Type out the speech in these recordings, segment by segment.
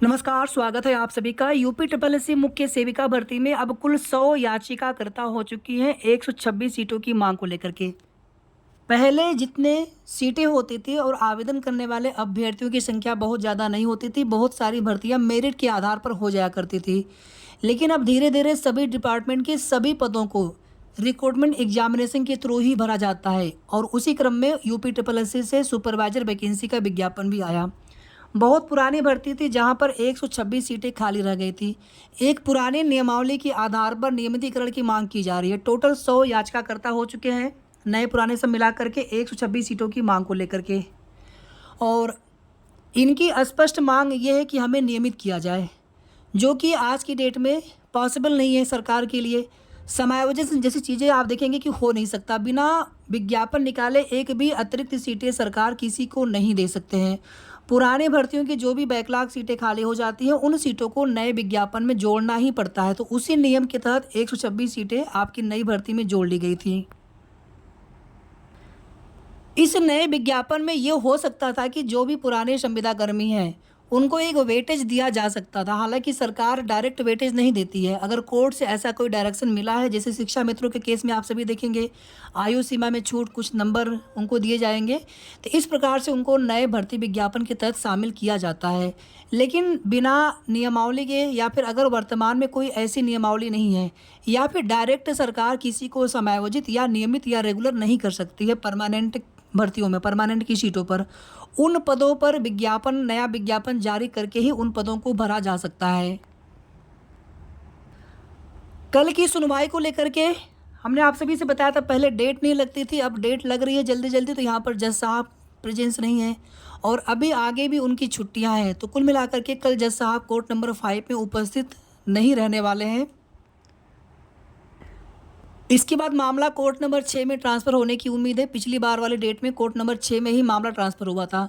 नमस्कार, स्वागत है आप सभी का। यूपी ट्रिपल एससी मुख्य सेविका भर्ती में अब कुल 100 याचिकाकर्ता हो चुकी हैं 126 सीटों की मांग को लेकर के। पहले जितने सीटें होती थी और आवेदन करने वाले अभ्यर्थियों की संख्या बहुत ज़्यादा नहीं होती थी, बहुत सारी भर्तियां मेरिट के आधार पर हो जाया करती थी। लेकिन अब धीरे धीरे सभी डिपार्टमेंट के सभी पदों को रिक्रूटमेंट एग्जामिनेशन के थ्रू ही भरा जाता है और उसी क्रम में यूपी ट्रिपल एससी से सुपरवाइजर वैकेंसी का विज्ञापन भी आया। बहुत पुरानी भर्ती थी जहां पर 126 सीटें खाली रह गई थी। एक पुराने नियमावली के आधार पर नियमितीकरण की मांग की जा रही है। टोटल 100 याचिकाकर्ता हो चुके हैं, नए पुराने सब मिला करके 126 सीटों की मांग को लेकर के। और इनकी स्पष्ट मांग ये है कि हमें नियमित किया जाए, जो कि आज की डेट में पॉसिबल नहीं है सरकार के लिए। समायोजन जैसी चीज़ें आप देखेंगे कि हो नहीं सकता। बिना विज्ञापन निकाले एक भी अतिरिक्त सीटें सरकार किसी को नहीं दे सकते हैं। पुराने भर्तियों की जो भी बैकलॉग सीटें खाली हो जाती हैं, उन सीटों को नए विज्ञापन में जोड़ना ही पड़ता है। तो उसी नियम के तहत 126 सीटें आपकी नई भर्ती में जोड़ ली गई थी। इस नए विज्ञापन में ये हो सकता था कि जो भी पुराने संविदाकर्मी हैं उनको एक वेटेज दिया जा सकता था। हालांकि सरकार डायरेक्ट वेटेज नहीं देती है। अगर कोर्ट से ऐसा कोई डायरेक्शन मिला है, जैसे शिक्षा मित्रों के केस में आप सभी देखेंगे, आयु सीमा में छूट, कुछ नंबर उनको दिए जाएंगे, तो इस प्रकार से उनको नए भर्ती विज्ञापन के तहत शामिल किया जाता है। लेकिन बिना नियमावली के, या फिर अगर वर्तमान में कोई ऐसी नियमावली नहीं है, या फिर डायरेक्ट सरकार किसी को समायोजित या नियमित या रेगुलर नहीं कर सकती है परमानेंट भर्तियों में, परमानेंट की सीटों पर, उन पदों पर विज्ञापन, नया विज्ञापन जारी करके ही उन पदों को भरा जा सकता है। कल की सुनवाई को लेकर के हमने आप सभी से बताया था, पहले डेट नहीं लगती थी, अब डेट लग रही है जल्दी जल्दी। तो यहाँ पर जज साहब प्रेजेंस नहीं है और अभी आगे भी उनकी छुट्टियां हैं। तो कुल मिलाकर के कल जज साहब कोर्ट नंबर 5 में उपस्थित नहीं रहने वाले हैं। इसके बाद मामला कोर्ट नंबर 6 में ट्रांसफ़र होने की उम्मीद है। पिछली बार वाले डेट में कोर्ट नंबर 6 में ही मामला ट्रांसफ़र हुआ था।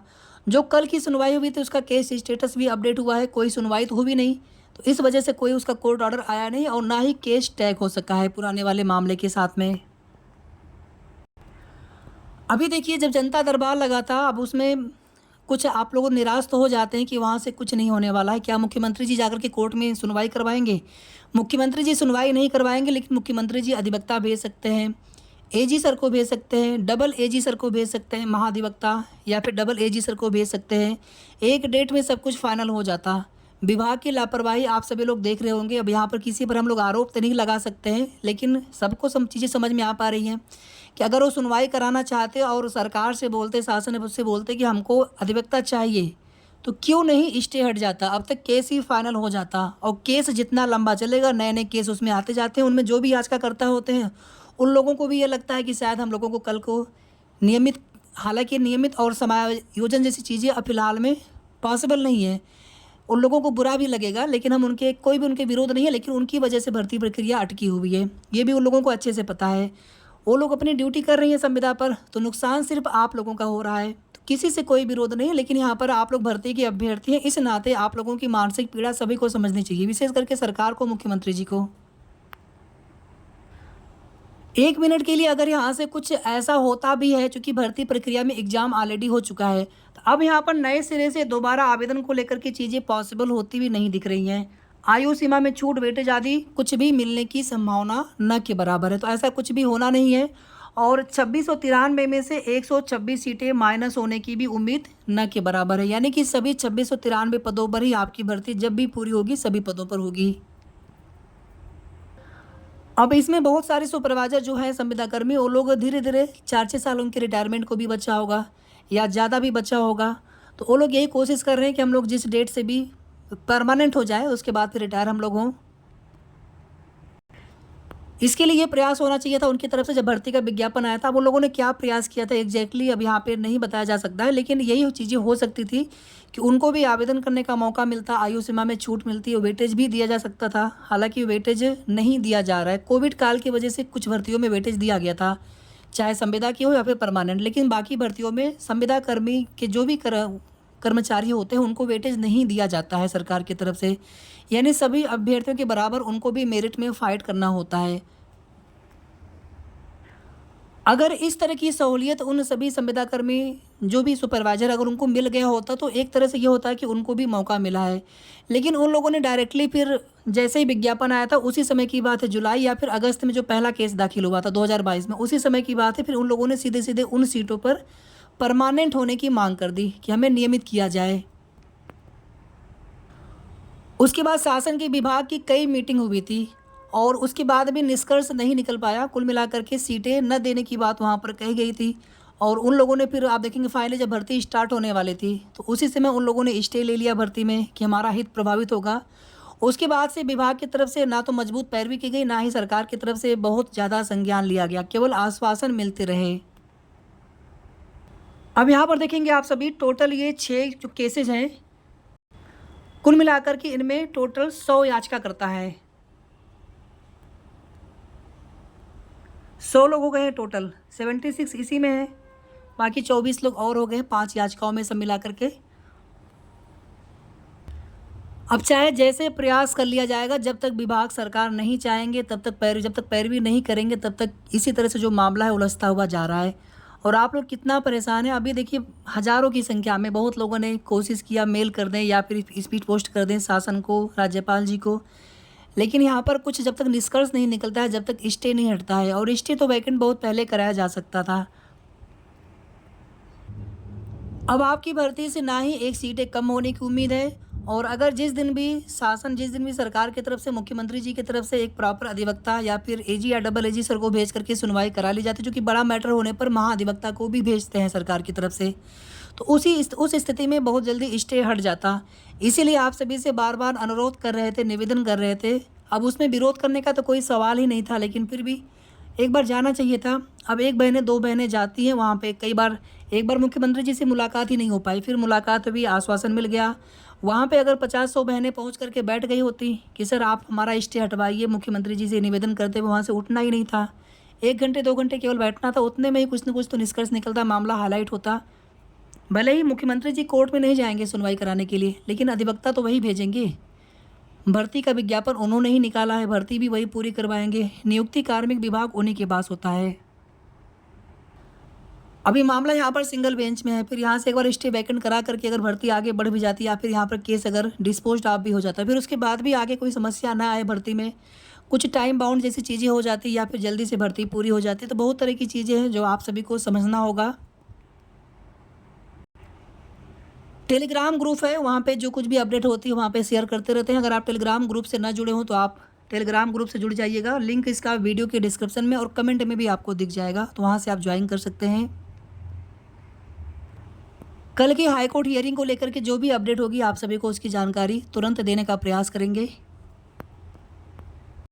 जो कल की सुनवाई हुई थी उसका केस स्टेटस भी अपडेट हुआ है। कोई सुनवाई तो हुई नहीं, तो इस वजह से कोई उसका कोर्ट ऑर्डर आया नहीं और ना ही केस टैग हो सका है पुराने वाले मामले के साथ में। अभी देखिए, जब जनता दरबार लगा था, अब उसमें कुछ आप लोग निराश तो हो जाते हैं कि वहाँ से कुछ नहीं होने वाला है। क्या मुख्यमंत्री जी जाकर के कोर्ट में सुनवाई करवाएंगे? मुख्यमंत्री जी सुनवाई नहीं करवाएंगे, लेकिन मुख्यमंत्री जी अधिवक्ता भेज सकते हैं, एजी सर को भेज सकते हैं, डबल एजी सर को भेज सकते हैं, महाधिवक्ता, या फिर डबल एजी सर को भेज सकते हैं। एक डेट में सब कुछ फाइनल हो जाता। विभाग की लापरवाही आप सभी लोग देख रहे होंगे। अब यहाँ पर किसी पर हम लोग आरोप तो नहीं लगा सकते हैं, लेकिन सबको सब चीज़ें समझ में आ पा रही हैं कि अगर वो सुनवाई कराना चाहते और सरकार से बोलते, शासन से बोलते कि हमको अधिवक्ता चाहिए, तो क्यों नहीं स्टे हट जाता? अब तक केस ही फाइनल हो जाता। और केस जितना लंबा चलेगा, नए नए केस उसमें आते जाते हैं। उनमें जो भी याचिकाकर्ता होते हैं, उन लोगों को भी ये लगता है कि शायद हम लोगों को कल को नियमित, हालांकि नियमित और समायोजन जैसी चीज़ें अब फिलहाल में पॉसिबल नहीं है। उन लोगों को बुरा भी लगेगा, लेकिन हम उनके, कोई भी उनके विरोध नहीं है, लेकिन उनकी वजह से भर्ती प्रक्रिया अटकी हुई है, ये भी उन लोगों को अच्छे से पता है। वो लोग अपनी ड्यूटी कर रही हैं संविदा पर, तो नुकसान सिर्फ आप लोगों का हो रहा है। तो किसी से कोई विरोध नहीं है, लेकिन यहाँ पर आप लोग भर्ती के अभ्यर्थी हैं, इस नाते आप लोगों की मानसिक पीड़ा सभी को समझनी चाहिए, विशेष करके सरकार को, मुख्यमंत्री जी को। एक मिनट के लिए अगर यहाँ से कुछ ऐसा होता भी है, चूंकि भर्ती प्रक्रिया में एग्जाम ऑलरेडी हो चुका है, तो अब यहाँ पर नए सिरे से दोबारा आवेदन को लेकर के चीज़ें पॉसिबल होती भी नहीं दिख रही हैं। आयु सीमा में छूट, वेटेज आदि कुछ भी मिलने की संभावना न के बराबर है। तो ऐसा कुछ भी होना नहीं है। और 2693 में से 126 सीटें माइनस होने की भी उम्मीद न के बराबर है। यानी कि सभी 2693 पदों पर ही आपकी भर्ती जब भी पूरी होगी सभी पदों पर होगी। अब इसमें बहुत सारे सुपरवाइजर जो हैं, संविदाकर्मी, वो लोग धीरे धीरे 4-6 साल उनके रिटायरमेंट को भी बचा होगा या ज़्यादा भी बचा होगा। तो वो लोग यही कोशिश कर रहे हैं कि हम लोग जिस डेट से भी परमानेंट हो जाए, उसके बाद फिर रिटायर हम लोग हों। इसके लिए ये प्रयास होना चाहिए था उनकी तरफ से। जब भर्ती का विज्ञापन आया था, वो लोगों ने क्या प्रयास किया था एग्जैक्टली अब यहाँ पे नहीं बताया जा सकता है, लेकिन यही चीज़ें हो सकती थी कि उनको भी आवेदन करने का मौका मिलता, आयु सीमा में छूट मिलती, वेटेज भी दिया जा सकता था। हालांकि वेटेज नहीं दिया जा रहा है। कोविड काल की वजह से कुछ भर्तियों में वेटेज दिया गया था, चाहे संविदा की हो या फिर परमानेंट, लेकिन बाकी भर्तियों में संविदा कर्मी के जो भी कर्मचारी होते हैं उनको वेटेज नहीं दिया जाता है सरकार की तरफ से। यानी सभी अभ्यर्थियों के बराबर उनको भी मेरिट में फाइट करना होता है। अगर इस तरह की सहूलियत उन सभी संविदाकर्मी जो भी सुपरवाइज़र अगर उनको मिल गया होता तो एक तरह से ये होता है कि उनको भी मौका मिला है। लेकिन उन लोगों ने डायरेक्टली फिर जैसे ही विज्ञापन आया था उसी समय की बात है, जुलाई या फिर अगस्त में जो पहला केस दाखिल हुआ था 2022 में, उसी समय की बात है, फिर उन लोगों ने सीधे-सीधे उन सीटों पर परमानेंट होने की माँग कर दी कि हमें नियमित किया जाए। उसके बाद शासन के विभाग की कई मीटिंग हुई थी और उसके बाद भी निष्कर्ष नहीं निकल पाया। कुल मिलाकर के सीटें न देने की बात वहाँ पर कही गई थी और उन लोगों ने फिर आप देखेंगे फाइनली जब भर्ती स्टार्ट होने वाली थी तो उसी समय उन लोगों ने स्टे ले लिया भर्ती में कि हमारा हित प्रभावित होगा। उसके बाद से विभाग की तरफ से ना तो मजबूत पैरवी की गई, ना ही सरकार की तरफ से बहुत ज़्यादा संज्ञान लिया गया, केवल आश्वासन मिलते रहे। अब यहाँ पर देखेंगे आप सभी टोटल ये 6 जो केसेज हैं, कुल मिलाकर के इनमें टोटल 100 याचिकाकर्ता है। 100 लोग हो गए हैं टोटल, 76 इसी में है, बाकी 24 लोग और हो गए 5 याचिकाओं में सब मिला करके। अब चाहे जैसे प्रयास कर लिया जाएगा, जब तक विभाग सरकार नहीं चाहेंगे जब तक पैरवी नहीं करेंगे तब तक इसी तरह से जो मामला है उलझता हुआ जा रहा है। और आप लोग कितना परेशान हैं, अभी देखिए हज़ारों की संख्या में बहुत लोगों ने कोशिश किया मेल कर दें या फिर स्पीड पोस्ट कर दें शासन को, राज्यपाल जी को, लेकिन यहाँ पर कुछ जब तक निष्कर्ष नहीं निकलता है, जब तक स्टे नहीं हटता है, और स्टे तो वैकेंट बहुत पहले कराया जा सकता था। अब आपकी भर्ती से ना ही एक सीटें कम होने की उम्मीद है, और अगर जिस दिन भी सरकार की तरफ से, मुख्यमंत्री जी की तरफ से एक प्रॉपर अधिवक्ता या फिर एजी या डबल एजी सर को भेज करके सुनवाई करा ली जाती है, जो कि बड़ा मैटर होने पर महाधिवक्ता को भी भेजते हैं सरकार की तरफ से, तो उस स्थिति में बहुत जल्दी स्टे हट जाता। इसीलिए आप सभी से बार बार अनुरोध कर रहे थे, निवेदन कर रहे थे। अब उसमें विरोध करने का तो कोई सवाल ही नहीं था, लेकिन फिर भी एक बार जाना चाहिए था। अब एक बहनें 2 बहनें जाती हैं वहाँ पे, कई बार एक बार मुख्यमंत्री जी से मुलाकात ही नहीं हो पाई, फिर मुलाकात हुई, आश्वासन मिल गया। वहाँ पे अगर 50-100 बहनें पहुँच करके बैठ गई होती कि सर आप हमारा स्टे हटवाइए, मुख्यमंत्री जी से निवेदन करते हुए वहाँ से उठना ही नहीं था, 1 घंटे 2 घंटे केवल बैठना था, उतने में ही कुछ न कुछ तो निष्कर्ष निकलता, मामला हाईलाइट होता। भले ही मुख्यमंत्री जी कोर्ट में नहीं जाएंगे सुनवाई कराने के लिए, लेकिन अधिवक्ता तो वही भेजेंगे। भर्ती का विज्ञापन उन्होंने ही निकाला है, भर्ती भी वही पूरी करवाएंगे, नियुक्ति कार्मिक विभाग उन्हीं के पास होता है। अभी मामला यहाँ पर सिंगल बेंच में है, फिर यहाँ से एक बार स्टे वैकेंट करा करके अगर भर्ती आगे बढ़ भी जाती है या फिर यहाँ पर केस अगर डिस्पोज्ड ऑफ भी हो जाता है, फिर उसके बाद भी आगे कोई समस्या ना आए भर्ती में, कुछ टाइम बाउंड जैसी चीज़ें हो जाती या फिर जल्दी से भर्ती पूरी हो जाती है, तो बहुत तरह की चीज़ें हैं जो आप सभी को समझना होगा। टेलीग्राम ग्रुप है, वहाँ पे जो कुछ भी अपडेट होती है वहाँ पे शेयर करते रहते हैं। अगर आप टेलीग्राम ग्रुप से ना जुड़े हो तो आप टेलीग्राम ग्रुप से जुड़ जाइएगा, लिंक इसका वीडियो के डिस्क्रिप्शन में और कमेंट में भी आपको दिख जाएगा, तो वहाँ से आप ज्वाइन कर सकते हैं। कल की हाईकोर्ट हियरिंग को लेकर के जो भी अपडेट होगी आप सभी को उसकी जानकारी तुरंत देने का प्रयास करेंगे।